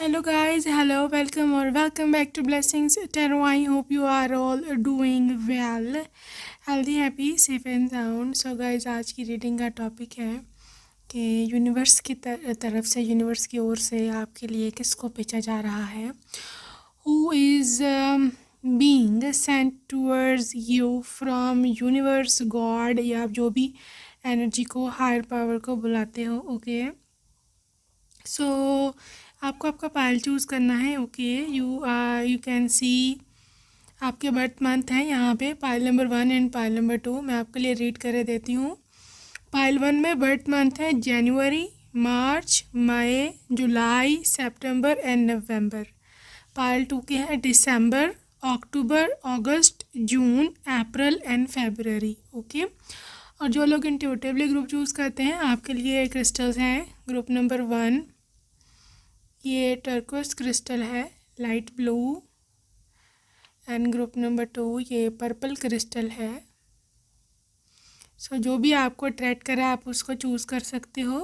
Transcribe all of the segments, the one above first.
Hello guys, hello, welcome back to Blessings Tarot. I hope you are all doing well, healthy, happy, safe and sound. So guys, आज की reading का topic है कि universe की तरफ से, universe की ओर से आपके लिए किसको भेजा जा रहा है. Who is being sent towards you from universe, God या आप जो भी एनर्जी को, हायर पावर को बुलाते हो. ओके सो आपको आपका पायल चूज़ करना है. ओके यू कैन सी आपके बर्थ मंथ हैं यहाँ पे, pile number 1 and pile number 2. मैं आपके लिए रीड कर देती हूँ. पायल 1 में बर्थ मंथ है जनवरी, मार्च, मई, जुलाई, सितंबर एंड नवंबर. पायल 2 के हैं दिसंबर, अक्टूबर, अगस्त, जून, अप्रैल एंड फरवरी. ओके और जो लोग इंट्यूटिवली ग्रुप चूज़ करते हैं आपके लिए क्रिस्टल्स हैं. ग्रुप नंबर 1 ये टर्कोस क्रिस्टल है, light blue. And group number 2 ये पर्पल क्रिस्टल है. सो जो भी आपको अट्रैक्ट करे आप उसको चूज़ कर सकते हो.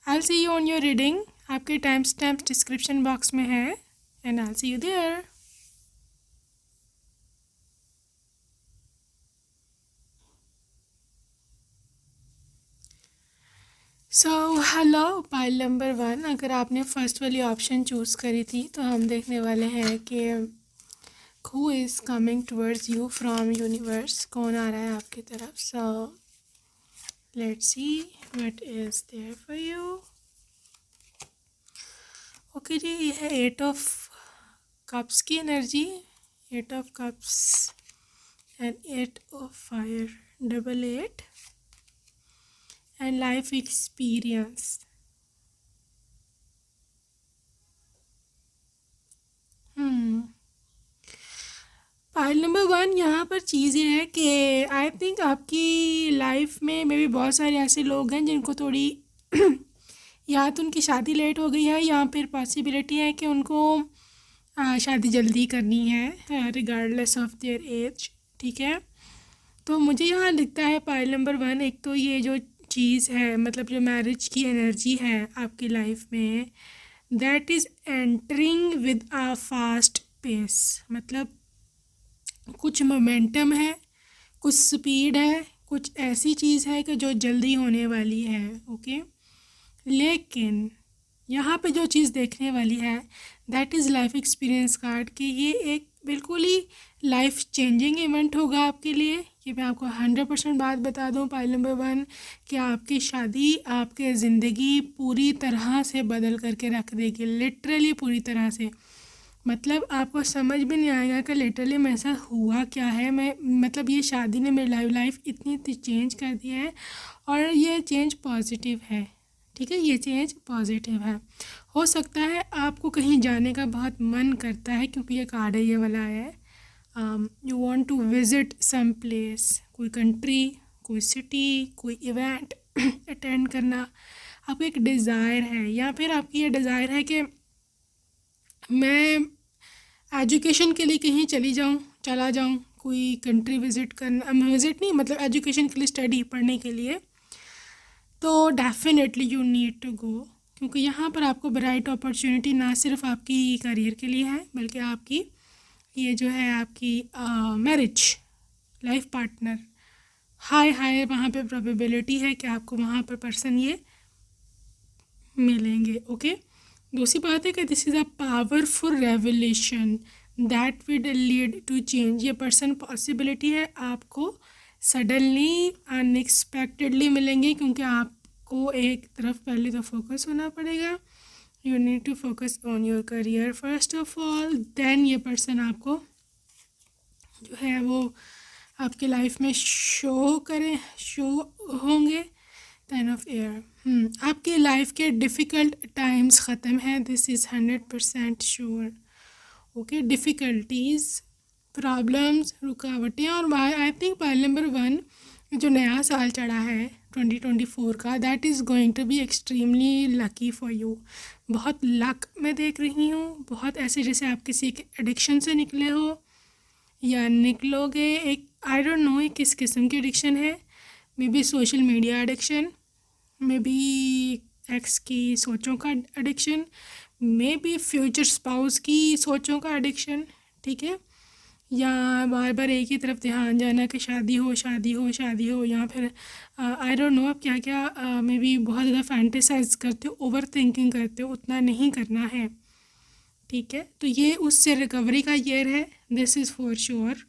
I will see you on your reading. आपके टाइम स्टैम्प डिस्क्रिप्शन बॉक्स में है and I will see you there. So hello pile number 1. अगर आपने फर्स्ट वाली ऑप्शन चूज़ करी थी तो हम देखने वाले हैं कि who is coming towards you from universe. कौन आ रहा है आपकी तरफ. So let's see what is there for you. Okay जी, ये है 8 ऑफ कप्स की energy, 8 of cups and 8 of fire, double 8 and life experience. Pile number 1 यहाँ पर चीज़ ये है कि आई थिंक आपकी लाइफ में मे भी बहुत सारे ऐसे लोग हैं जिनको थोड़ी या तो उनकी शादी लेट हो गई है या फिर पॉसिबिलिटी है कि उनको शादी जल्दी करनी है रिगार्डलेस ऑफ देयर एज. ठीक है, तो मुझे यहाँ दिखता है पाइल नंबर 1 एक तो ये जो चीज़ है, मतलब जो मैरिज की एनर्जी है आपकी लाइफ में, that is entering with a fast pace. मतलब कुछ मोमेंटम है, कुछ स्पीड है, कुछ ऐसी चीज़ है कि जो जल्दी होने वाली है. ओके लेकिन यहाँ पे जो चीज़ देखने वाली है that is life experience card कि ये एक बिल्कुल ही लाइफ चेंजिंग इवेंट होगा आपके लिए. ये मैं आपको 100% बात बता दूं पाइल नंबर 1 कि आपकी शादी आपके ज़िंदगी पूरी तरह से बदल करके रख देगी, लिटरली पूरी तरह से. मतलब आपको समझ भी नहीं आएगा कि लिटरली मेरे साथ हुआ क्या है. मैं मतलब ये शादी ने मेरी लाइफ इतनी चेंज कर दी है और ये चेंज पॉजिटिव है. ठीक है, ये चेंज पॉजिटिव है. हो सकता है आपको कहीं जाने का बहुत मन करता है क्योंकि ये कार्ड है, ये वाला है. You want to visit some place, कोई कंट्री, कोई सिटी, कोई इवेंट अटेंड करना आपको एक डिज़ायर है. या फिर आपकी ये डिज़ायर है कि मैं एजुकेशन के लिए कहीं चला जाऊँ, कोई कंट्री विज़िट करना, विज़िट नहीं मतलब एजुकेशन के लिए, स्टडी पढ़ने के लिए. तो definitely you need to go क्योंकि यहाँ पर आपको ब्राइट अपॉर्चुनिटी ना सिर्फ आपकी करियर के लिए है बल्कि आपकी ये जो है आपकी मैरिज लाइफ पार्टनर, हाई वहाँ पे प्रोबेबिलिटी है कि आपको वहाँ पर पर्सन ये मिलेंगे. ओके दूसरी बात है कि this is a powerful revelation that would lead to change. ये पर्सन पॉसिबिलिटी है आपको सडनली अनएक्सपेक्टेडली मिलेंगे क्योंकि आपको एक तरफ पहले तो फोकस होना पड़ेगा. You need to focus on your career first of all, then ये पर्सन आपको जो है वो आपकी लाइफ में शो होंगे. 10 ऑफ एयर. आपके लाइफ के डिफ़िकल्ट टाइम्स ख़त्म हैं, this is 100% sure. Okay difficulties, problems, रुकावटें. और आई थिंक पाइल नंबर 1 जो नया साल चढ़ा है 2024 का, that is going to be extremely lucky for you. बहुत लक मैं देख रही हूँ, बहुत ऐसे जैसे आप किसी के एडिक्शन से निकले हो या निकलोगे. एक आई डोंट नो ये किस किस्म की एडिक्शन है, may be social media addiction, may be x की सोचों का addiction, may be future spouse की सोचों का एडिक्शन, ठीक है, या बार बार एक ही तरफ ध्यान जाना कि शादी हो शादी हो शादी हो, या फिर आई डोंट नो आप क्या क्या मे बी बहुत ज़्यादा फैंटेसाइज करते हो, ओवर थिंकिंग करते हो, उतना नहीं करना है, ठीक है। तो ये उससे रिकवरी का ईयर है, this is for sure.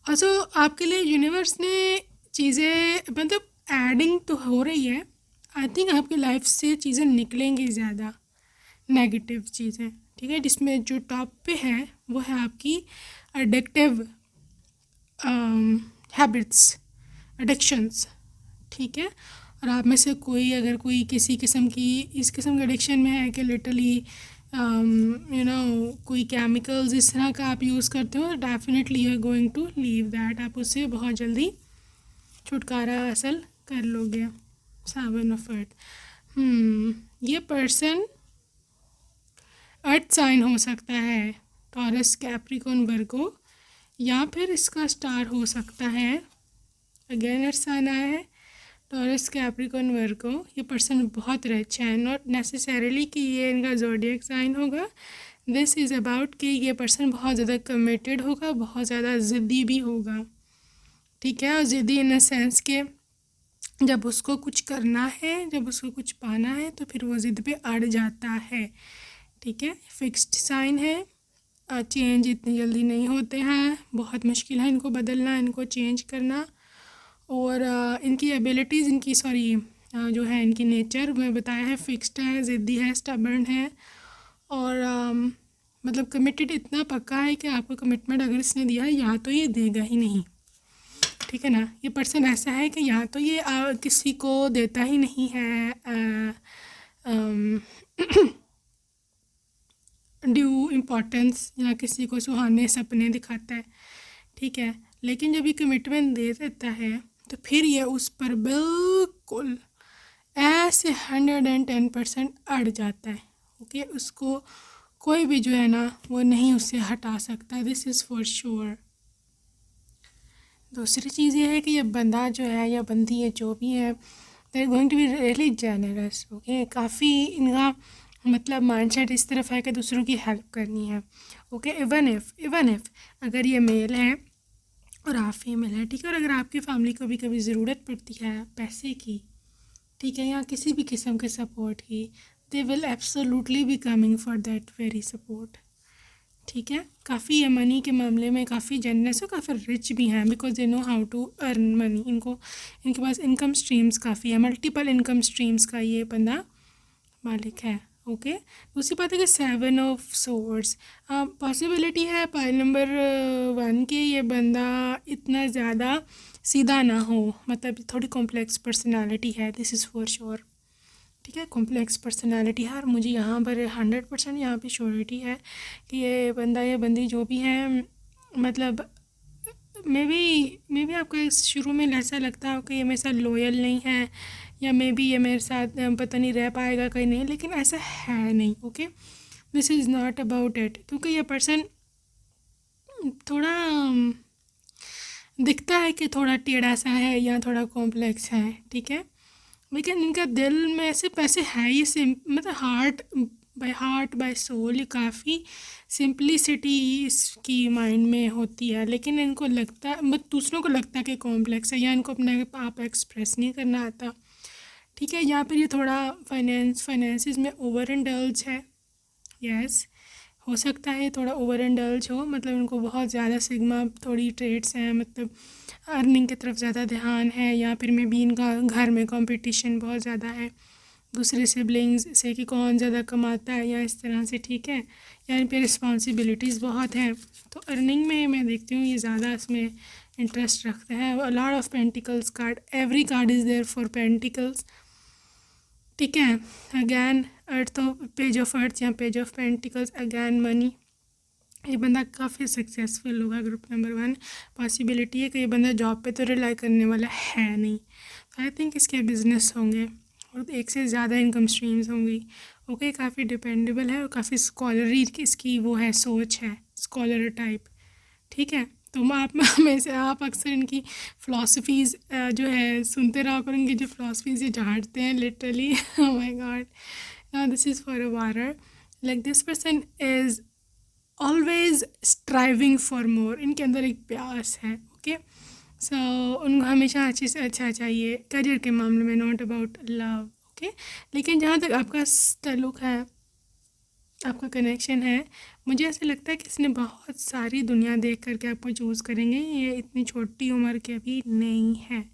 also आपके लिए यूनिवर्स ने चीज़ें मतलब एडिंग तो हो रही है, आई थिंक आपकी लाइफ से चीज़ें निकलेंगी ज़्यादा नेगेटिव चीज़ें, ठीक है, जिसमें जो टॉप पे है वो है आपकी एडिक्टिव हैबिट्स, एडिक्शंस, ठीक है। और आप में से कोई अगर कोई किसी किस्म की इस किस्म के एडिक्शन में है कि लिटरली यू नो कोई केमिकल्स इस तरह का आप यूज़ करते हो, definitely you are going to leave that, आप उससे बहुत जल्दी छुटकारा हासिल कर लोगे। 7 ऑफ अर्थ, ये पर्सन अर्थ साइन हो सकता है, टॉरस, कैप्रिकॉर्न, वर्गो, या फिर इसका स्टार हो सकता है, अगेन अर्थ साइन आया है, टॉरस, कैप्रिकॉर्न, वर्गो। ये पर्सन बहुत रिच है, नॉट नेसेसरीली कि ये इनका ज़ोडिएक साइन होगा, दिस इज़ अबाउट कि ये पर्सन बहुत ज़्यादा कमिटेड होगा, बहुत ज़्यादा ज़िद्दी भी होगा, ठीक है। और ज़िद्दी इन अ सेंस के जब उसको कुछ करना है, जब उसको कुछ पाना है तो फिर वो ज़िद पे अड़ जाता है, ठीक है। फिक्स्ड साइन है, चेंज इतनी जल्दी नहीं होते हैं, बहुत मुश्किल है इनको बदलना, इनको चेंज करना। और इनकी एबिलिटीज़, इनकी सॉरी जो है इनकी नेचर मैं बताया है, फिक्स्ड है, ज़िद्दी है, स्टबर्न है, और मतलब कमिटेड इतना पक्का है कि आपको कमिटमेंट अगर इसने दिया है या तो ये देगा ही नहीं, ठीक है ना। ये पर्सन ऐसा है कि या तो ये किसी को देता ही नहीं है ड्यू इम्पोर्टेंस, या किसी को सुहाने सपने दिखाता है, ठीक है। लेकिन जब ये कमिटमेंट दे देता है तो फिर ये उस पर बिल्कुल ऐसे 110% अड़ जाता है, ओके। उसको कोई भी जो है ना वो नहीं उससे हटा सकता, दिस इज़ फॉर श्योर। दूसरी चीज़ ये है कि ये बंदा जो है या बंदी है जो भी है, they are going to be really generous, okay. काफ़ी इनका मतलब माइंडसेट इस तरफ है कि दूसरों की हेल्प करनी है, ओके। इवन इफ़ अगर ये मेल है और आप फीमेल है, ठीक है, और अगर आपकी फैमिली को भी कभी ज़रूरत पड़ती है पैसे की, ठीक है, या किसी भी किस्म के सपोर्ट की, they will absolutely be coming for that very support, ठीक है। काफ़ी ये मनी के मामले में काफ़ी जनरस है, काफ़ी रिच भी हैं, because they know how to earn money, इनके पास इनकम स्ट्रीम्स काफ़ी है, मल्टीपल इनकम स्ट्रीम्स का ये बंदा मालिक है, ओके। दूसरी बात है कि 7 ऑफ सोर्ड्स, पॉसिबिलिटी है पाइल नंबर 1 के ये बंदा इतना ज़्यादा सीधा ना हो, मतलब थोड़ी कॉम्प्लेक्स पर्सनालिटी है, दिस इज़ फॉर श्योर, ठीक है। कॉम्प्लेक्स पर्सनालिटी है, और मुझे यहाँ पर 100% यहाँ पे श्योरिटी है कि ये बंदा या बंदी जो भी है, मतलब मे बी आपको शुरू में ऐसा लगता हो कि ये मेरे साथ लॉयल नहीं है, या मे बी ये मेरे साथ पता नहीं रह पाएगा कहीं नहीं, लेकिन ऐसा है नहीं, okay. This is not about it, क्योंकि ये पर्सन थोड़ा दिखता है कि थोड़ा टेढ़ा सा है या थोड़ा कॉम्प्लेक्स है, ठीक है, लेकिन इनका दिल में सिर्फ ऐसे है, ये मतलब हार्ट बाय सोल ये काफ़ी सिंपलिसिटी इसकी माइंड में होती है, लेकिन इनको लगता मतलब दूसरों को लगता है कि कॉम्प्लेक्स है, या इनको अपने आप एक्सप्रेस नहीं करना आता, ठीक है। या फिर ये थोड़ा फाइनेंसिस में ओवर इंडल्ज है, यस, हो सकता है थोड़ा ओवर इंडल्ज हो, मतलब इनको बहुत ज़्यादा सिग्मा थोड़ी ट्रेड्स हैं, मतलब अर्निंग की तरफ ज़्यादा ध्यान है, या फिर में भी इनका घर में कंपटीशन बहुत ज़्यादा है दूसरे सिबलिंग्स से कि कौन ज़्यादा कमाता है, या इस तरह से, ठीक है। या इन पे रिस्पॉन्सिबिलिटीज़ बहुत हैं, तो अर्निंग में मैं देखती हूँ ये ज़्यादा इसमें इंटरेस्ट रखते हैं। Lord of pentacles card, every card is there for pentacles, ठीक है। Again earth of page of earth या page of pentacles, again money, ये बंदा काफ़ी सक्सेसफुल होगा। ग्रुप नंबर 1 पॉसिबिलिटी है कि ये बंदा जॉब पे तो रिलाई करने वाला है नहीं, तो आई थिंक इसके बिजनेस होंगे और एक से ज़्यादा इनकम स्ट्रीम्स होंगी, ओके। काफ़ी डिपेंडेबल है और काफ़ी स्कॉलरी इसकी वो है, सोच है, स्कॉलर टाइप, ठीक है। तो मैं आप में से आप अक्सर इनकी फ़िलासफ़ीज़ जो है सुनते रहा करो, इनकी जो फ़िलासफ़ीज़ ये झाड़ते हैं literally. Oh my God, this is for a warrior, like this person is always striving for more. इनके अंदर एक प्यास है, ओके। सो उनको हमेशा अच्छे से अच्छा चाहिए करियर के मामले में, नॉट अबाउट लव, ओके। लेकिन जहाँ तक आपका ताल्लुक़ है, आपका कनेक्शन है, मुझे ऐसा लगता है कि इसने बहुत सारी दुनिया देख करके आपको चूज़ करेंगे। ये इतनी छोटी उम्र के अभी नहीं है,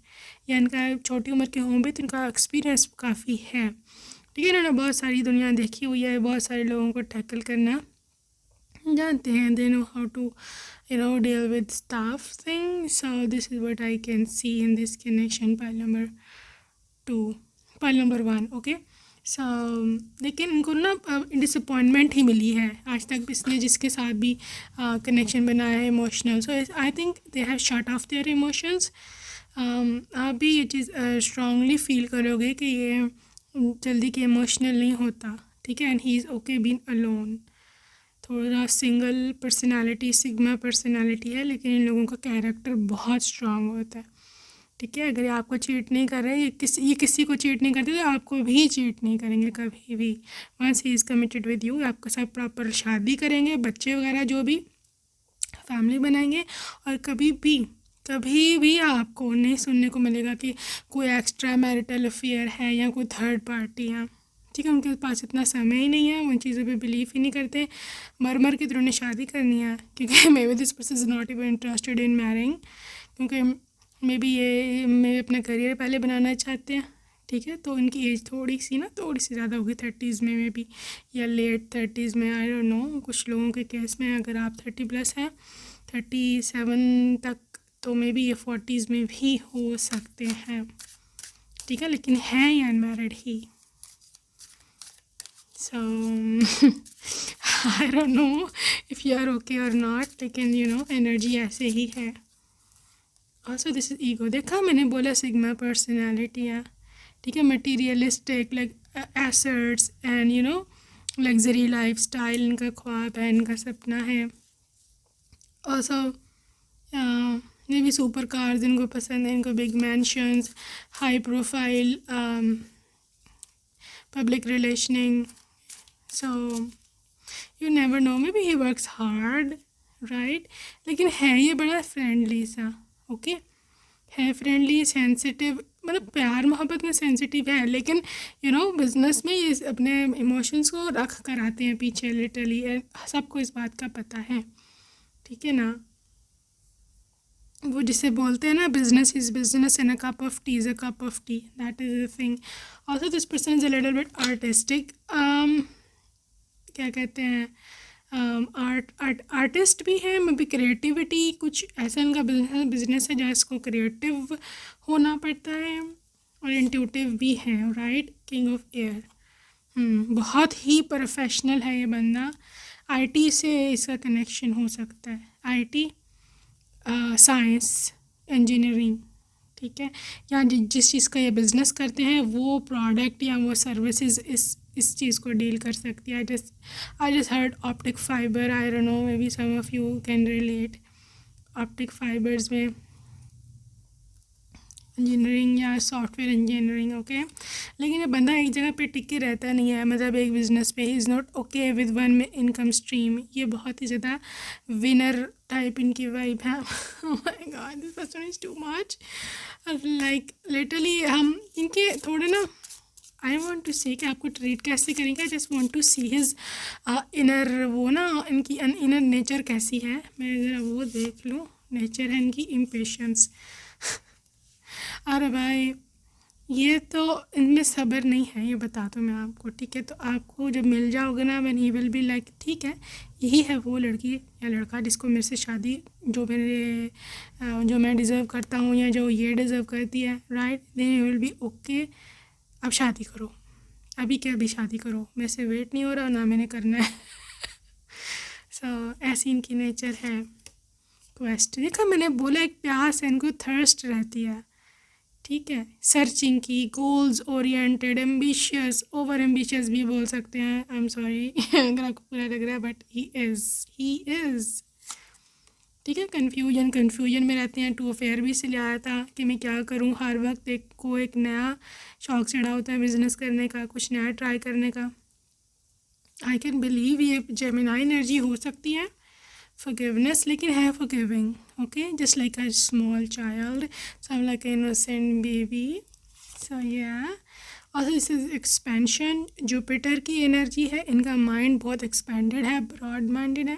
या इनका छोटी उम्र के हों भी तो इनका एक्सपीरियंस काफ़ी है, ठीक है। इन्होंने बहुत सारी दुनिया देखी हुई है, बहुत सारे लोगों को टैकल करना जानते हैं, they know how to deal with stuff thing. So this is what I can see in this connection, pile number 2, pile number 1, okay. सो लेकिन इनको ना डिसअपॉइंटमेंट ही मिली है आज तक भी, इसने जिसके साथ भी कनेक्शन बनाया है emotional. So I think they have shut of their emotions. आप भी ये चीज़ स्ट्रांगली फील करोगे कि ये जल्दी के इमोशनल नहीं होता, ठीक है। And he is okay being alone. थोड़ा सिंगल पर्सनालिटी, सिग्मा पर्सनालिटी है, लेकिन इन लोगों का कैरेक्टर बहुत स्ट्रांग होता है, ठीक है। अगर ये आपको चीट नहीं कर रहे, ये किसी को चीट नहीं करते, तो आपको भी चीट नहीं करेंगे कभी भी। Once he is committed with you, आपके साथ प्रॉपर शादी करेंगे, बच्चे वगैरह जो भी फैमिली बनाएंगे, और कभी भी आपको नहीं सुनने को मिलेगा कि कोई एक्स्ट्रा मैरिटल अफेयर है या कोई थर्ड पार्टी है, ठीक है। उनके पास इतना समय ही नहीं है, उन चीज़ों पे बिलीव ही नहीं करते। मर के तो उन्हें शादी करनी है, क्योंकि may be this person is not even interested in marrying, क्योंकि मे बी ये अपना करियर पहले बनाना चाहते हैं, ठीक है। तो इनकी एज थोड़ी सी ज़्यादा होगी, 30s में मे बी, या लेट 30s में, आई डोंट नो। कुछ लोगों के केस में अगर आप 30+ हैं, 37 तक, तो मे बी ये 40s में भी हो सकते हैं, ठीक है। लेकिन हैं ये unmarried he. So I don't know if you are okay or not, लेकिन एनर्जी ऐसे ही है। Also this is ego, देखा मैंने बोला सिग्मा पर्सनैलिटी है, ठीक है। Materialistic, like assets and luxury life style इनका ख्वाब है, इनका सपना है। Also ये भी सुपर कार्स इनको पसंद है, इनको big mansions, high profile, public relationing. So you never know, maybe he works hard, right? लेकिन है ये बड़ा फ्रेंडली सा, ओके। है फ्रेंडली, सेंसिटिव, मतलब प्यार मोहब्बत में सेंसिटिव है, लेकिन बिजनेस में ये अपने इमोशंस को रख कर आते हैं पीछे, लिटरली। सबको इस बात का पता है, ठीक है ना। वो जिसे बोलते हैं ना, business is business and a cup of T is a cup of T, that is the thing. Also this person is a little bit artistic, क्या कहते हैं, आर्टिस्ट भी है, मे बी क्रिएटिविटी, कुछ ऐसा इनका बिजनेस है जहाँ इसको क्रिएटिव होना पड़ता है, और इंट्यूटिव भी है, राइट। किंग ऑफ एयर, बहुत ही प्रोफेशनल है ये बंदा। आईटी से इसका कनेक्शन हो सकता है, आईटी, साइंस, इंजीनियरिंग, ठीक है। या जिस चीज़ का ये बिज़नेस करते हैं वो प्रोडक्ट या वो सर्विसेज इस चीज़ को डील कर सकती है। I just heard optic fibre, I don't know, maybe some of you can relate. Optic fibres में इंजीनियरिंग या सॉफ्टवेयर इंजीनियरिंग, ओके। लेकिन ये बंदा एक जगह पे टिक के रहता नहीं है, मतलब एक बिज़नेस पे। He is not okay with one income stream. ये बहुत ही ज़्यादा विनर टाइप इनकी वाइब है। ओह my God, this person is too much, like literally. हम इनके थोड़े ना, आई वॉन्ट टू सी कि आपको ट्रीट कैसे करेंगे। I just want to see his inner, वो ना इनकी इनर नेचर कैसी है, मैं ज़रा वो देख लूँ। नेचर है इनकी इम्पेशंस। अरे भाई, ये तो इनमें सब्र नहीं है, ये बता दूँ मैं आपको, ठीक है। तो आपको जब मिल जाओगे ना, when he will be like, ठीक है, यही है वो लड़की या लड़का जिसको मेरे से शादी, जो मैं डिज़र्व करता हूँ, या जो ये डिज़र्व करती है, right. Then you will be okay, अब शादी करो, अभी क्या, अभी शादी करो, मेरे से वेट नहीं हो रहा, ना मैंने करना है। सो ऐसी इनकी नेचर है। क्वेस्ट देखा मैंने बोला, एक प्यास है इनको, थर्स्ट रहती है, ठीक है। सर्चिंग की, goals oriented, ambitious, over ambitious भी बोल सकते हैं। आई एम सॉरी अगर आपको बुरा लग रहा है, बट ही इज़, ठीक है। कन्फ्यूजन में रहते हैं। टू अफेयर भी इसलिए आया था कि मैं क्या करूं, हर वक्त एक नया शौक़ चढ़ा होता है बिज़नेस करने का, कुछ नया ट्राई करने का। आई कैन बिलीव ये जेमिनाई एनर्जी हो सकती है। forgiveness, लेकिन है forgiving, okay, just like a small child, so I'm like an innocent baby, so yeah. also this is expansion, Jupiter की एनर्जी है, इनका माइंड बहुत एक्सपेंडेड है, ब्रॉड माइंडेड है,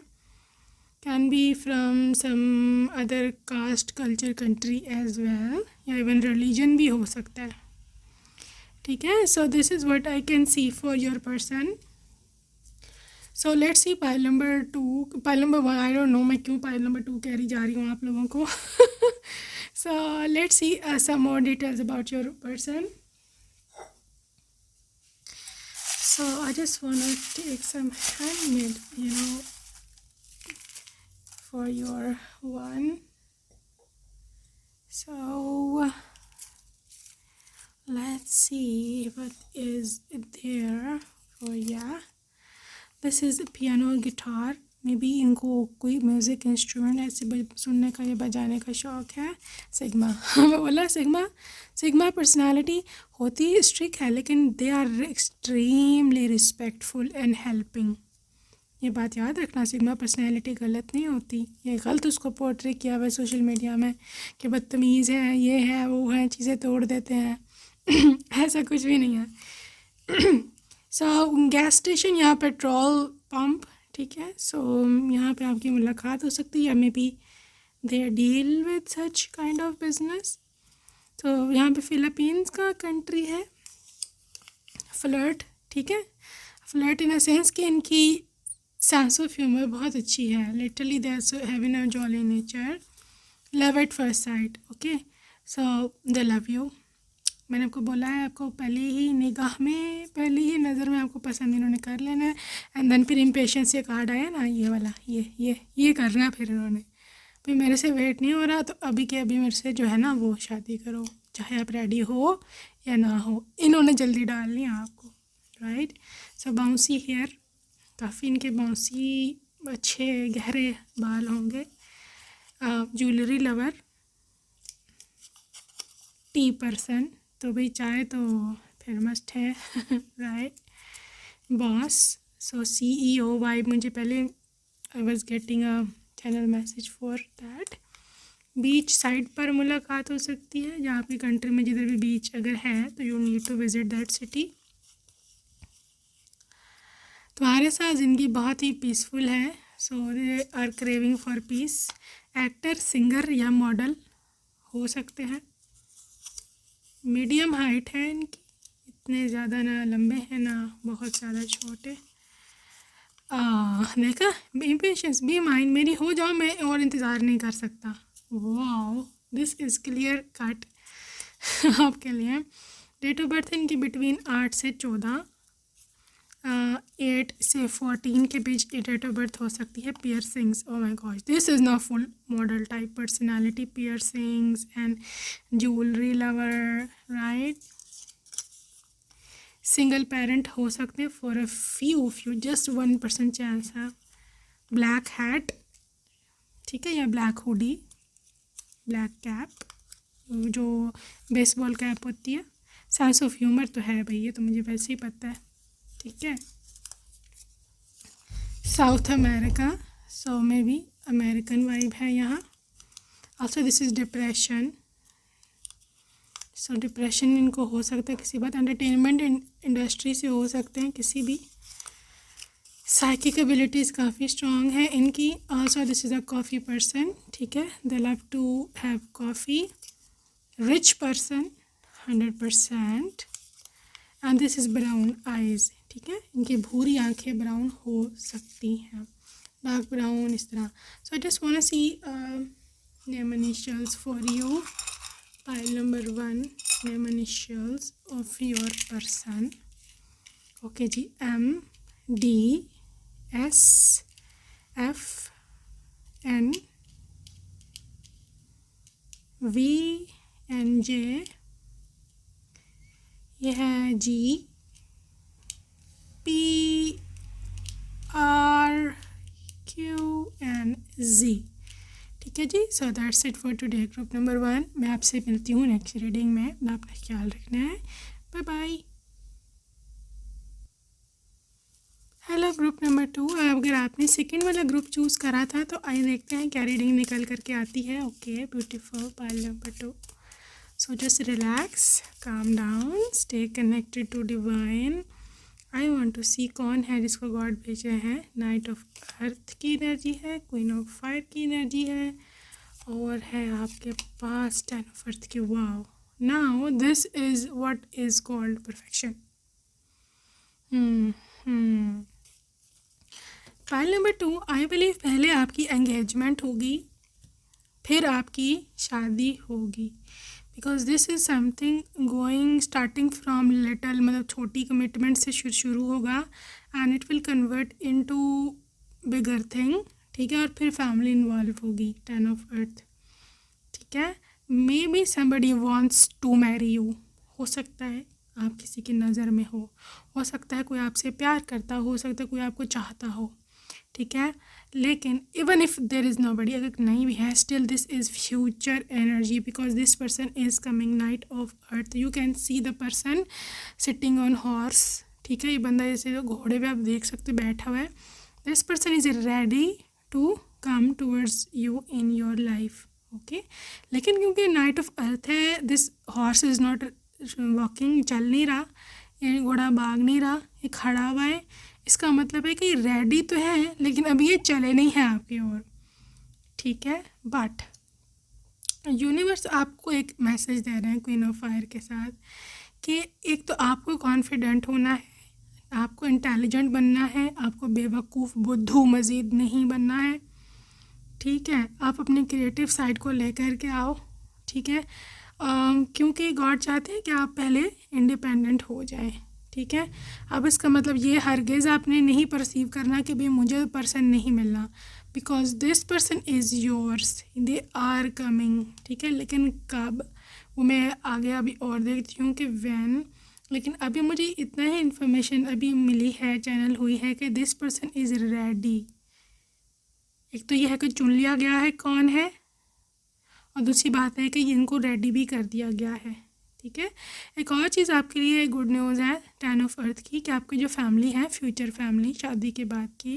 can be from some other caste culture country as well, या even religion भी हो सकता है, ठीक है। So this is what I can see for your person. So let's see pile number 2, pile number 1, I don't know मैं क्यों pile number 2 कह रही जा रही हूँ आप लोगों को। So let's see some more details about your person. So I just want to take some handmade, for your one. So let's see what is there for ya. This is piano or guitar. maybe इनको कोई music instrument ऐसे सुनने का या बजाने का शौक़ है। सिग्मा मैं बोला सिग्मा पर्सनालिटी होती स्ट्रिक्ट है, लेकिन they are extremely respectful and helping. ये बात याद रखना, सिग्मा पर्सनालिटी गलत नहीं होती। ये गलत उसको पोर्ट्रे किया हुआ है सोशल मीडिया में कि बदतमीज़ है, ये है, वो है, चीज़ें तोड़ देते हैं। ऐसा कुछ भी नहीं है। सो गैस स्टेशन या पेट्रोल पंप, ठीक है। सो यहाँ पे आपकी मुलाकात हो सकती है, या may be they deal with such kind of business. तो यहाँ पे फिलीपींस का कंट्री है। फ्लर्ट, ठीक है, फ्लर्ट इन अ सेंस कि इनकी सेंस ऑफ ह्यूमर बहुत अच्छी है। Literally they are having a jolly nature, love at first sight, okay. So they love you. मैंने आपको बोला है, आपको पहली ही निगाह में, पहली ही नज़र में आपको पसंद इन्होंने कर लेना है। एंड देन फिर इम्पेशेंस से कार्ड आया ना, ये वाला, ये करना है फिर इन्होंने, फिर मेरे से वेट नहीं हो रहा, तो अभी के अभी मेरे से जो है ना वो शादी करो, चाहे आप रेडी हो या ना हो। इन्होंने जल्दी डालनी है आपको, राइट। सो बाउंसी हेयर, काफ़ी इनके बाउंसी अच्छे गहरे बाल होंगे। ज्वेलरी लवर, टी पर्सन, तो भाई चाय तो फिर मस्ट है, राइट। बॉस, सो CEO वाइब, मुझे पहले I was getting a channel message for that. Beach side पर मुलाकात हो सकती है, जहाँ पे कंट्री में जिधर भी बीच अगर है तो you need to visit that city. तुम्हारे साथ ज़िंदगी बहुत ही पीसफुल है, so they are craving for peace. Actor, singer या मॉडल हो सकते हैं। मीडियम हाइट है इनकी, इतने ज़्यादा ना लंबे हैं ना बहुत ज़्यादा छोटे। देखा, इम्पेशेंस, बी माइंड, मेरी हो जाओ, मैं और इंतज़ार नहीं कर सकता। Wow, this is clear cut आपके लिए। डेट ऑफ बर्थ इनकी बिटवीन 8 से 14, 8 से 14 के बीच डेट ऑफ बर्थ हो सकती है। Piercings, oh my God, this is not full model type personality. Piercings and jewellery lover, right. Single parent हो सकते हैं for a few, just 1% chance है। ब्लैक हैट, ठीक है, या ब्लैक हुडी, ब्लैक कैप, जो बेसबॉल कैप होती है। सेंस ऑफ ह्यूमर तो है भाई, ये तो मुझे वैसे ही पता है, ठीक है। साउथ अमेरिका, सो में भी अमेरिकन वाइब है यहाँ। Also this is depression, so depression इनको हो सकता है किसी बात। एंटरटेनमेंट इंडस्ट्री से हो सकते हैं किसी भी। साइकिक एबिलिटीज़ काफ़ी स्ट्रॉन्ग है इनकी। Also this is a coffee person, ठीक है, they love to have coffee. Rich person 100%। And this is brown eyes, ठीक है, इनकी भूरी आंखें ब्राउन हो सकती हैं, डार्क ब्राउन इस तरह। So I just want see name initials for you. Pile number 1, name initials of your person. Okay जी, M D S F N V N J, ये है G P R Q N Z, ठीक है जी। So that's it for today group number 1। मैं आपसे मिलती हूँ नेक्स्ट रीडिंग में। अपना ख्याल रखना है। Bye bye. Hello group number 2। अगर आपने सेकंड वाला ग्रुप चूज़ करा था तो आइए देखते हैं क्या रीडिंग निकल करके आती है। Okay, beautiful. Pile number 2। So just relax, calm down, stay connected to divine. I want to see कौन है जिसको गॉड भेजे हैं। नाइट ऑफ अर्थ की एनर्जी है, क्वीन ऑफ फायर की एनर्जी है, और है आपके पास 10 ऑफ अर्थ की। Wow, now this is what is called perfection. File number 2, I believe पहले आपकी एंगेजमेंट होगी, फिर आपकी शादी होगी। Because this is something going starting from little, मतलब छोटी कमिटमेंट से शुरू होगा and it will convert into bigger thing. ठीक है, और फिर फैमिली इन्वॉल्व होगी। 10 ऑफ अर्थ। ठीक है, maybe somebody wants to marry you. हो सकता है आप किसी की नज़र में हो सकता है कोई आपसे प्यार करता हो सकता है कोई आपको चाहता हो। ठीक है, लेकिन even if there is nobody, अगर नहीं भी है, still this is future energy because this person is coming. Knight of earth, you can see the person sitting on horse. ठीक है, ये बंदा जैसे जो घोड़े पे आप देख सकते हो बैठा हुआ है। This person is ready to come towards you in your life. Okay, लेकिन क्योंकि नाइट ऑफ अर्थ है, this horse is not walking, चल नहीं रहा, ये घोड़ा भाग नहीं रहा, ये खड़ा हुआ है। इसका मतलब है कि रेडी तो है लेकिन अभी ये चले नहीं हैं आपकी ओर। ठीक है, बट यूनिवर्स आपको एक मैसेज दे रहे हैं क्वीन ऑफ फायर के साथ कि एक तो आपको कॉन्फिडेंट होना है, आपको इंटेलिजेंट बनना है, आपको बेवकूफ़ बुद्धू मज़ीद नहीं बनना है। ठीक है, आप अपनी क्रिएटिव साइड को लेकर के आओ। ठीक है, क्योंकि गॉड चाहते हैं कि आप पहले इंडिपेंडेंट हो जाएं। ठीक है, अब इसका मतलब ये हरगिज़ आपने नहीं परसीव करना कि भाई मुझे पर्सन नहीं मिलना, because this person is yours, they are coming. ठीक है, लेकिन कब, वो मैं आगे अभी और देखती हूँ कि व्हेन। लेकिन अभी मुझे इतना ही इन्फॉर्मेशन अभी मिली है, चैनल हुई है कि दिस पर्सन इज़ रेडी। एक तो यह है कि चुन लिया गया है कौन है, और दूसरी बात है कि इनको रेडी भी कर दिया गया है। ठीक है, एक और चीज़ आपके लिए गुड न्यूज़ है 10 ऑफ अर्थ की, कि आपकी जो फैमिली है, फ्यूचर फैमिली, शादी के बाद की,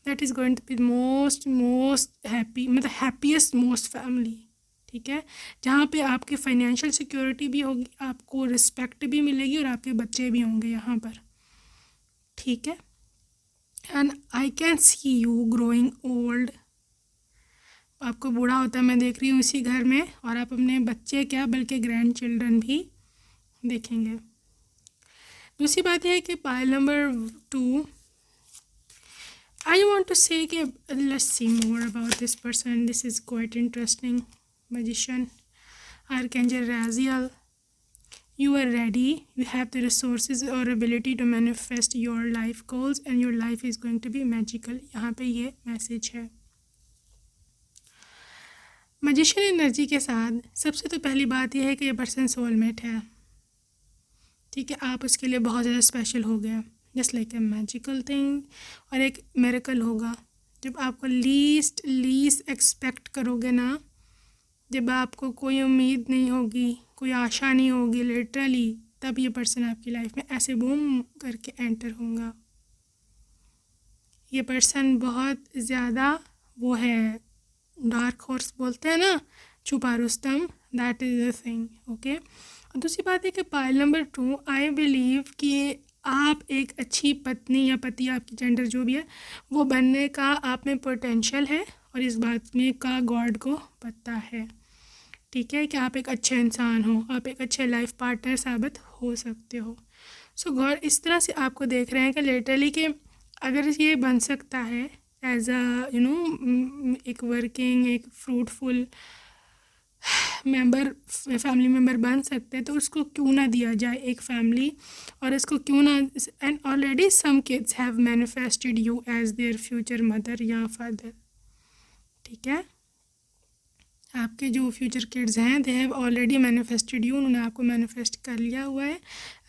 that is going to be most happy, मतलब हैप्पीएस्ट मोस्ट फैमिली। ठीक है, जहाँ पे आपकी फाइनेंशियल सिक्योरिटी भी होगी, आपको रिस्पेक्ट भी मिलेगी, और आपके बच्चे भी होंगे यहाँ पर। ठीक है, and I can C you growing old. आपको बूढ़ा होता मैं देख रही हूँ इसी घर में, और आप अपने बच्चे क्या बल्कि ग्रैंड चिल्ड्रन भी देखेंगे। दूसरी बात यह है कि pile number 2, I want to say कि let's see more about this person, this is quite interesting. Magician, archangel Raziel, you are ready, you have the resources or ability to manifest your life goals and your life is going to be magical। यहाँ पे ये message है। Magician energy के साथ सबसे तो पहली बात यह है कि ये पर्सन सोलमेट है। ठीक है, आप उसके लिए बहुत ज़्यादा स्पेशल हो गए, just like a magical thing, और एक मिरेकल होगा जब आपको लीस्ट एक्सपेक्ट करोगे ना, जब आपको कोई उम्मीद नहीं होगी, कोई आशा नहीं होगी लिटरली, तब ये पर्सन आपकी लाइफ में ऐसे बूम करके एंटर होगा। ये पर्सन बहुत ज़्यादा वो है, डार्क हॉर्स बोलते हैं ना, छुपा Rustam, that is the thing. Okay, और दूसरी बात है कि पाइल नंबर 2, आई बिलीव कि आप एक अच्छी पत्नी या पति, आपकी जेंडर जो भी है, वो बनने का आप में पोटेंशियल है, और इस बात में का गॉड को पता है। ठीक है, कि आप एक अच्छे इंसान हो, आप एक अच्छे लाइफ पार्टनर साबित हो सकते हो। सो गॉड इस तरह से आपको देख रहे हैं कि लिटरली कि अगर ये बन सकता है एज अ एक वर्किंग, एक फ्रूटफुल मेंबर, फैमिली मेंबर बन सकते हैं, तो उसको क्यों ना दिया जाए एक फैमिली, और इसको क्यों ना, and already some kids have manifested you as their future mother या फादर। ठीक है, आपके जो फ्यूचर किड्स हैं, they have already manifested you, उन्होंने आपको मैनिफेस्ट कर लिया हुआ है,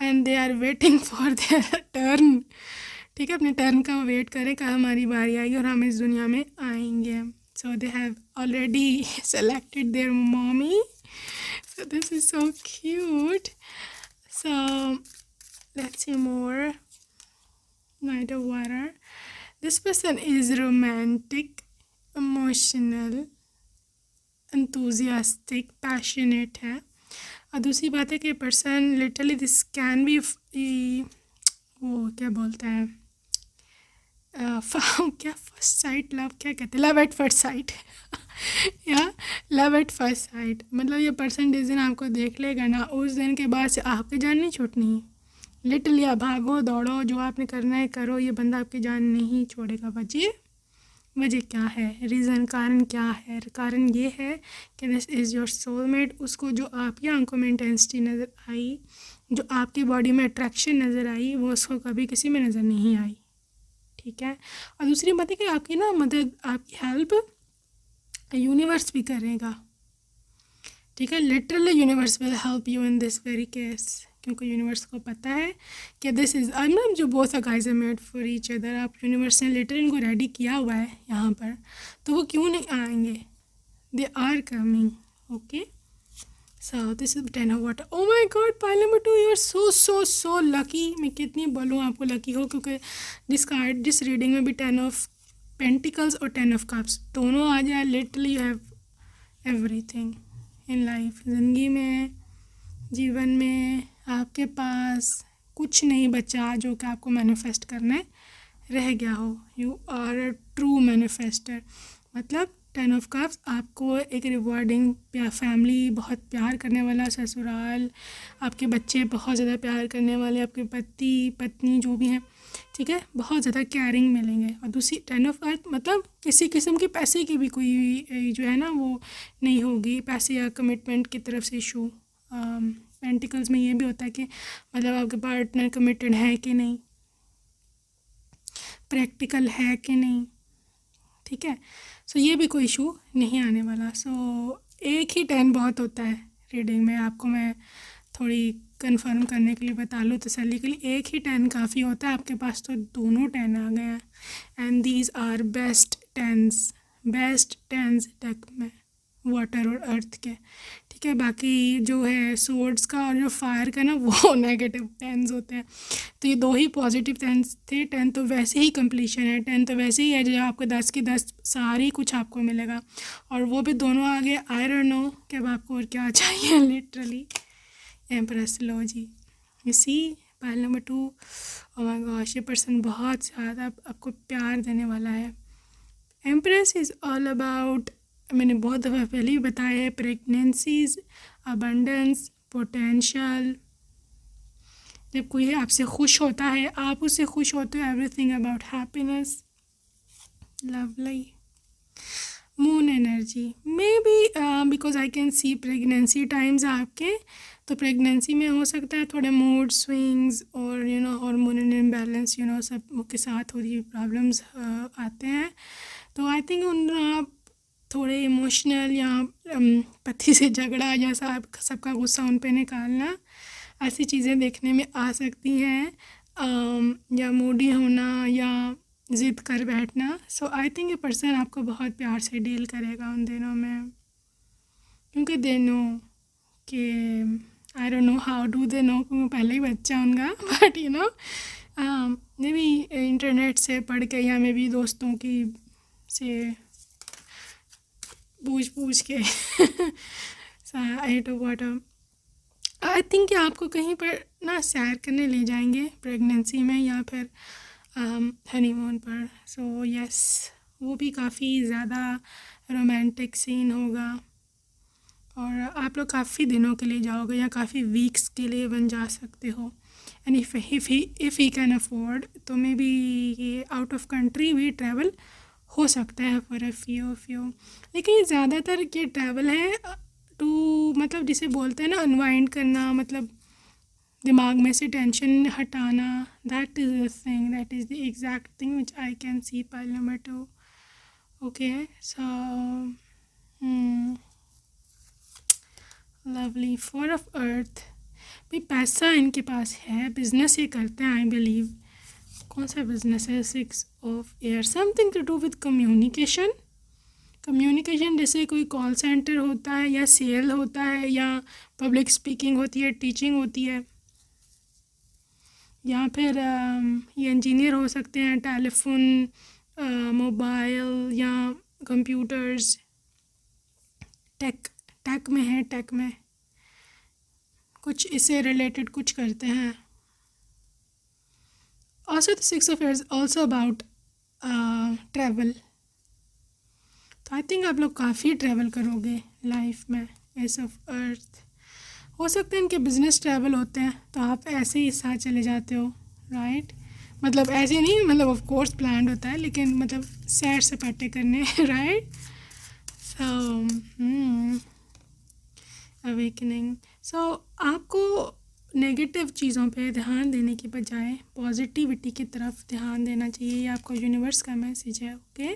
and they are waiting for their turn. ठीक है, अपने टर्न का वेट करें, कब हमारी बारी आएगी और हम इस दुनिया में आएंगे। So they have already selected their mommy. So this is so cute. So let's see more. Knight of Water. This person is romantic, emotional, enthusiastic, passionate है. और दूसरी बात है कि person literally this can be वो क्या बोलते हैं क्या फर्स्ट साइट लव क्या कहते हैं, लव एट फर्स्ट साइट या लव एट फर्स्ट साइट. मतलब ये पर्सन जिस दिन आपको देख लेगा ना, उस दिन के बाद से आपकी जान नहीं छूटनी. लिटरली आप भागो दौड़ो, जो आपने करना है करो, ये बंदा आपकी जान नहीं छोड़ेगा. वजह क्या है, रीज़न, कारण क्या है? कारण ये है कि दिस इज़ योर सोलमेट. उसको जो आपकी आंखों में इंटेंसिटी नज़र आई, जो आपकी बॉडी में अट्रैक्शन नज़र आई, वो उसको कभी किसी में नज़र नहीं आई. ठीक है. और दूसरी बात है कि आपकी ना मदद, आपकी हेल्प यूनिवर्स भी करेगा. ठीक है. Literally universe will help you in this very case, क्योंकि यूनिवर्स को पता है कि दिस इज़ मतलब जो both guys are made for each other. आप यूनिवर्स ने लिटरली इनको रेडी किया हुआ है यहाँ पर, तो वो क्यों नहीं आएंगे? They are coming. Okay. So this is 10 of water. Oh my God, pile number 2, you are so so so lucky. मैं कितनी बोलूँ आपको लकी हो, क्योंकि जिस रीडिंग में भी 10 ऑफ पेंटिकल्स और 10 ऑफ कप्स दोनों आ जाए, literally you have everything in life. ज़िंदगी में, जीवन में आपके पास कुछ नहीं बचा जो कि आपको मैनिफेस्ट करना है रह गया हो. You are a true manifester. मतलब 10 ऑफ कप्स आपको एक रिवॉर्डिंग फैमिली, बहुत प्यार करने वाला ससुराल, आपके बच्चे बहुत ज़्यादा प्यार करने वाले, आपके पति पत्नी जो भी हैं, ठीक है, बहुत ज़्यादा केयरिंग मिलेंगे. और दूसरी 10 ऑफ अर्थ मतलब किसी किस्म के पैसे की भी कोई जो है ना वो नहीं होगी, पैसे या कमिटमेंट की तरफ से इशू. पेंटिकल्स में ये भी होता है कि मतलब आपके पार्टनर कमिटेड है कि नहीं, प्रैक्टिकल है कि नहीं. ठीक है. सो ये भी कोई इशू नहीं आने वाला. सो एक ही 10 बहुत होता है रीडिंग में. आपको मैं थोड़ी कंफर्म करने के लिए बता लूँ, तसल्ली के लिए, एक ही 10 काफ़ी होता है. आपके पास तो दोनों 10 आ गए हैं. And these are best tens deck में, वाटर और अर्थ के. ठीक है. बाकी जो है सोर्ड्स का और जो फायर का ना, वो नेगेटिव 10 होते हैं. तो ये दो ही पॉजिटिव 10 थे. 10 तो वैसे ही कंप्लीशन है, 10 तो वैसे ही है जो आपको 10 की 10 सारी कुछ आपको मिलेगा. और वो भी दोनों आगे. आई डोंट नो कि अब आपको और क्या चाहिए. लिटरली एम्प्रेस लो जी. You see pile number 2. Oh my gosh, ये पर्सन बहुत ज़्यादा आपको प्यार देने वाला है. एम्प्रेस इज़ ऑल अबाउट, मैंने बहुत दफ़ा पहले भी बताया है, प्रेगनेंसीज, अबंडेंस, पोटेंशियल. जब कोई आपसे खुश होता है, आप उससे खुश होते हो, everything about happiness. Lovely. Moon energy may be because I can C pregnancy times आपके. तो प्रेगनेंसी में हो सकता है थोड़े मूड स्विंग्स और you know hormonal imbalance, you know, सब के साथ थोड़ी प्रॉब्लम्स आते हैं. तो आई थिंक उन आप थोड़े इमोशनल या पति से झगड़ा जैसा आप सबका गुस्सा उन पे निकालना, ऐसी चीज़ें देखने में आ सकती हैं. या मूडी होना या ज़िद कर बैठना. सो आई थिंक ये पर्सन आपको बहुत प्यार से डील करेगा उन दिनों में, क्योंकि दे नो कि आई don't know how do they know, क्योंकि पहले ही बच्चा उनका. But you know may be internet से पढ़ के या मे बी दोस्तों की से पूछ के. Eight of water. I think कि आपको कहीं पर ना सैर करने ले जाएंगे प्रेगनेंसी में या फिर हनीमून पर. सो यस, वो भी काफ़ी ज़्यादा रोमांटिक सीन होगा. और आप लोग काफ़ी दिनों के लिए जाओगे या काफ़ी वीक्स के लिए बन जा सकते हो. And if he can afford, तो maybe out of country भी ट्रैवल हो सकता है फॉर अ फ्यू. लेकिन ये ज़्यादातर ये ट्रैवल है टू, मतलब जिसे बोलते हैं ना अनवाइंड करना, मतलब दिमाग में से टेंशन हटाना. That is the thing, that is the exact thing which I can C pile number 2. Okay. So lovely. 4 of earth. भी पैसा इनके पास है, बिजनेस ये करते हैं आई बिलीव. कौन सा बिजनेस है? 6 of air. Something to do with communication, communication जैसे कोई कॉल सेंटर होता है या सेल होता है या पब्लिक स्पीकिंग होती है, टीचिंग होती है, या फिर ये इंजीनियर हो सकते हैं, टेलीफोन, मोबाइल या कंप्यूटर्स, टेक टेक में है, टेक में कुछ इससे रिलेटेड कुछ करते हैं. Also the 6 of Earth also about travel. तो आई थिंक आप लोग काफ़ी ट्रैवल करोगे लाइफ में. एस ऑफ अर्थ हो सकते हैं इनके बिजनेस ट्रैवल होते हैं, तो आप ऐसे ही साथ चले जाते हो, राइट. मतलब ऐसे नहीं, मतलब ऑफ कोर्स प्लान होता है, लेकिन मतलब सैर सपाटे करने, राइट. सो अवेकनिंग. सो आपको नेगेटिव चीज़ों पे ध्यान देने की बजाय पॉजिटिविटी की तरफ ध्यान देना चाहिए. ये आपका यूनिवर्स का मैसेज है. ओके,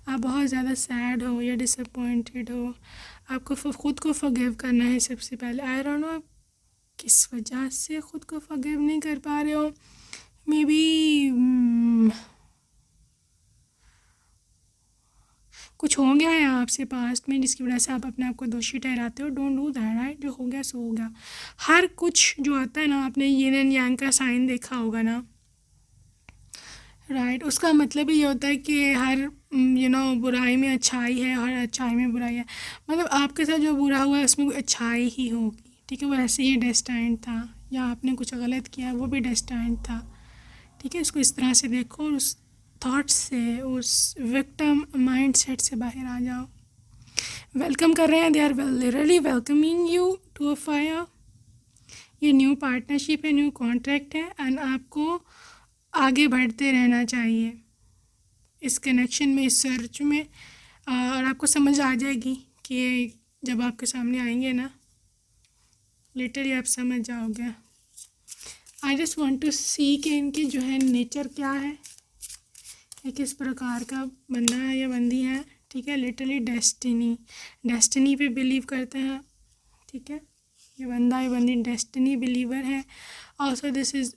आप बहुत ज़्यादा सैड हो या डिसअपॉइंटेड हो, आपको ख़ुद को फॉरगिव करना है सबसे पहले. आई डोंट नो आप किस वजह से ख़ुद को फॉरगिव नहीं कर पा रहे हो. मे बी कुछ हो गया है आपसे पास्ट में जिसकी वजह से आप अपने आप को दोषी ठहराते हो. Don't do that, right. जो हो गया सो हो गया. हर कुछ जो आता है ना, आपने यिन एंड यांग का साइन देखा होगा ना, राइट. उसका मतलब ही ये होता है कि हर बुराई में अच्छाई है, हर अच्छाई में बुराई है. मतलब आपके साथ जो बुरा हुआ है उसमें कोई अच्छाई ही होगी, ठीक है. वो ऐसे ही डेस्टाइंड था, या आपने कुछ गलत किया वो भी डेस्टाइंड था, ठीक है. इसको इस तरह से देखो और उस थॉट्स से, उस विक्टिम माइंडसेट से बाहर आ जाओ. वेलकम कर रहे हैं, they are literally welcoming you to a fire. ये न्यू पार्टनरशिप है, न्यू कॉन्ट्रैक्ट है, एंड आपको आगे बढ़ते रहना चाहिए इस कनेक्शन में, इस सर्च में. और आपको समझ आ जाएगी कि जब आपके सामने आएंगे ना, लिटरली आप समझ जाओगे. आई जस्ट वांट टू सी कि इनकी जो है नेचर क्या है, ये किस प्रकार का बंदा है या बंदी है, ठीक है. लिटरली डेस्टिनी पे बिलीव करते हैं, ठीक है. ये बंदा ये बंदी डेस्टिनी बिलीवर है. Also this is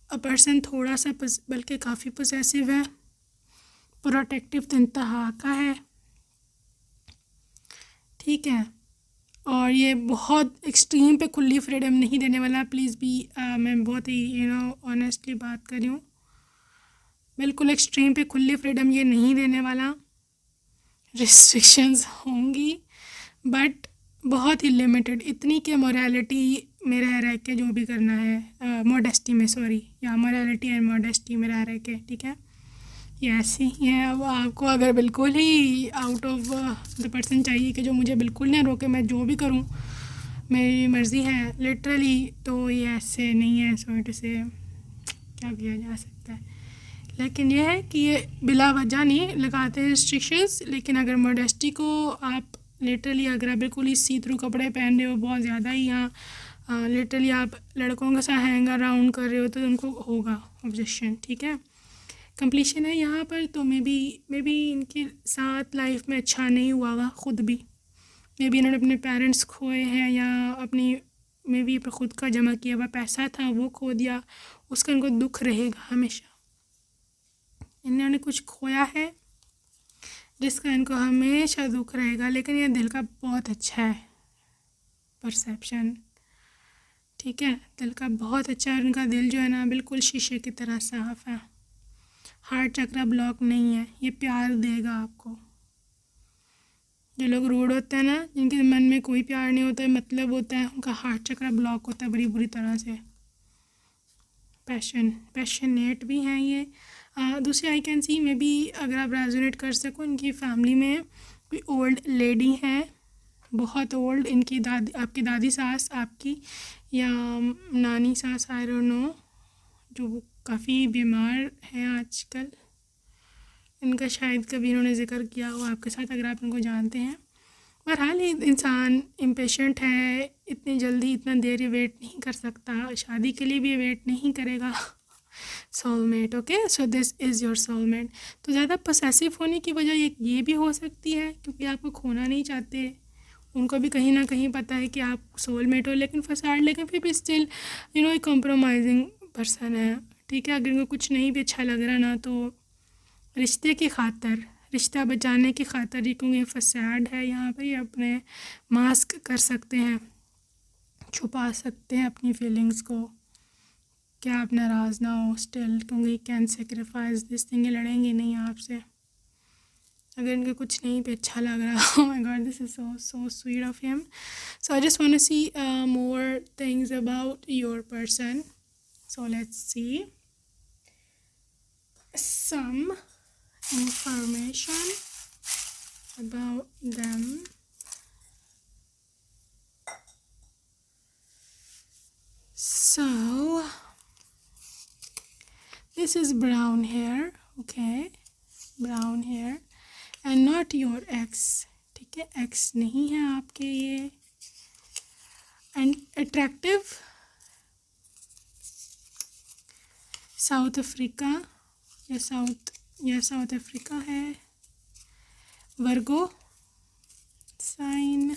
a person थोड़ा सा बल्कि काफ़ी पोसेसिव है, प्रोटेक्टिव तो इंतहा का है, ठीक है. और ये बहुत एक्सट्रीम पे खुली फ्रीडम नहीं देने वाला. प्लीज़ भी मैं बहुत ही ऑनेस्टली बात कर रही हूँ. बिल्कुल एक्सट्रीम पे खुली फ्रीडम ये नहीं देने वाला. रिस्ट्रिक्शंस होंगी बट बहुत ही लिमिटेड, इतनी कि मोरालिटी में रह के जो भी करना है, मॉडेस्टी में, सॉरी, या मोरालिटी एंड मॉडेस्टी में रह के, ठीक है. ये ऐसी ही है. अब आपको अगर बिल्कुल ही आउट ऑफ द पर्सन चाहिए कि जो मुझे बिल्कुल ना रोके, मैं जो भी करूँ मेरी मर्ज़ी है लिटरली, तो ये ऐसे नहीं है. सॉरी से क्या किया जा सकता है. लेकिन यह है कि ये बिला वजह नहीं लगाते रिस्ट्रिक्शंस. लेकिन अगर मॉडेस्टी को आप लिटरली, अगर आप बिल्कुल ही सी थ्रू कपड़े पहन रहे हो, बहुत ज़्यादा ही यहाँ लिटरली आप लड़कों के साथ हैंग अराउंड कर रहे हो, तो उनको होगा ऑब्जेक्शन, ठीक है. कंप्लीशन है यहाँ पर. तो मे बी इनके साथ लाइफ में अच्छा नहीं हुआ होगा, ख़ुद भी मे बी इन्होंने अपने पेरेंट्स खोए हैं, या अपनी मे बी ख़ुद का जमा किया हुआ पैसा था वो खो दिया, उसका इनको दुख रहेगा हमेशा. इन्होंने कुछ खोया है जिसका इनको हमेशा दुख रहेगा. लेकिन ये दिल का बहुत अच्छा है परसेप्शन, ठीक है. दिल का बहुत अच्छा है. उनका दिल जो है ना बिल्कुल शीशे की तरह साफ़ है. हार्ट चक्रा ब्लॉक नहीं है. ये प्यार देगा आपको. जो लोग रूड होते हैं ना, जिनके मन में कोई प्यार नहीं होता है, मतलब होता है, उनका हार्ट चक्रा ब्लॉक होता है बड़ी बुरी तरह से. पैशनेट भी हैं ये. दूसरी आई कैन सी, मे बी अगर आप रेजोनेट कर सको, इनकी फैमिली में कोई ओल्ड लेडी है, बहुत ओल्ड. इनकी दादी, आपकी दादी सास आपकी, या नानी सास, आई डोंट नो, जो काफ़ी बीमार हैं आजकल. इनका शायद कभी इन्होंने ज़िक्र किया हो आपके साथ, अगर आप इनको जानते हैं. बहरहाल ये इंसान इम्पेशेंट है, इतनी जल्दी इतना देर ये वेट नहीं कर सकता. शादी के लिए भी ये वेट नहीं करेगा. Soulmate, okay. So this is your soulmate. तो ज़्यादा पोसेसिव होने की वजह ये भी हो सकती है क्योंकि आपको खोना नहीं चाहते. उनको भी कहीं ना कहीं पता है कि आप सोलमेट हो, लेकिन फसाड, लेकिन फिर भी स्टिल एक कॉम्प्रोमाइजिंग पर्सन है, ठीक है. अगर इनको कुछ नहीं भी अच्छा लग रहा ना, तो रिश्ते की खातर, रिश्ता बचाने की खातिर, क्योंकि फसाद है यहाँ पर, ये अपने मास्क कर सकते हैं, छुपा सकते हैं अपनी फीलिंग्स को, क्या आप नाराज़ ना हो स्टिल, क्योंकि कैन सेक्रीफाइस दिस थिंग, ये लड़ेंगे नहीं आपसे अगर इनके कुछ नहीं पे अच्छा लग रहा। Oh my god, this is so sweet of him. So I just want to see more things about your person. So let's see some information about them. So this is brown hair, okay, brown hair and not your ex, ठीक है, ex नहीं है आपके ये, and attractive, south Africa या south Africa है, वर्गो sign,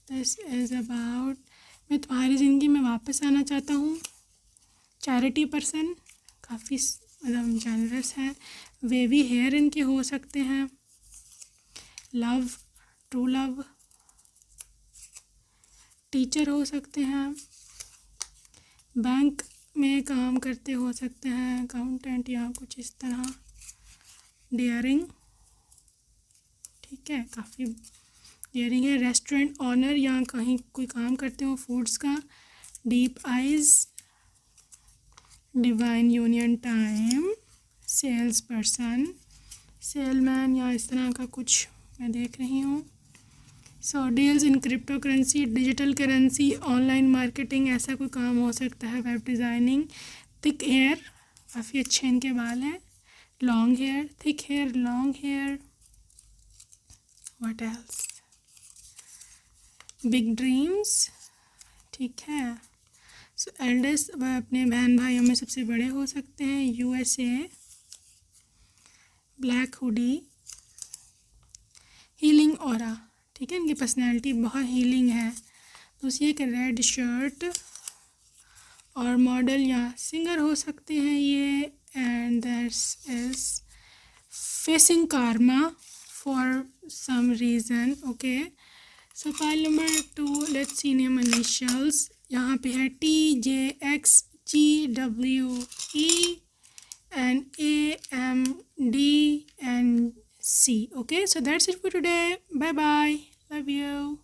this is about, मैं तुम्हारी ज़िंदगी में वापस आना चाहता हूँ, चैरिटी पर्सन, काफ़ी मतलब जेनरस है, वेवी हेयर इनके हो सकते हैं, लव, ट्रू लव, टीचर हो सकते हैं, बैंक में काम करते हो सकते हैं, अकाउंटेंट या कुछ इस तरह, डेयरिंग, ठीक है, काफ़ी डेयरिंग है, रेस्टोरेंट ऑनर या कहीं कोई काम करते हो फूड्स का, deep eyes, divine union time, sales person, salesman या इस तरह का कुछ मैं देख रही हूँ, so deals in crypto currency, digital currency, online marketing, ऐसा कोई काम हो सकता है, वेब डिज़ाइनिंग, थिक हेयर, काफ़ी अच्छे इनके बाल हैं, long hair, thick hair, long hair, what else, big dreams, ठीक है, सो एल्डेस्ट, वह अपने बहन भाइयों में सबसे बड़े हो सकते हैं, USA, black hoodie, healing aura, ठीक है, इनकी पर्सनैलिटी बहुत हीलिंग है, दूसरी एक रेड शर्ट और मॉडल या सिंगर हो सकते हैं ये, and that's is facing karma for some reason, okay, so file number 2, let's see name initials, यहाँ पे है TJXGWE and AMD and C. Okay, so that's it for today. Bye bye. Love you.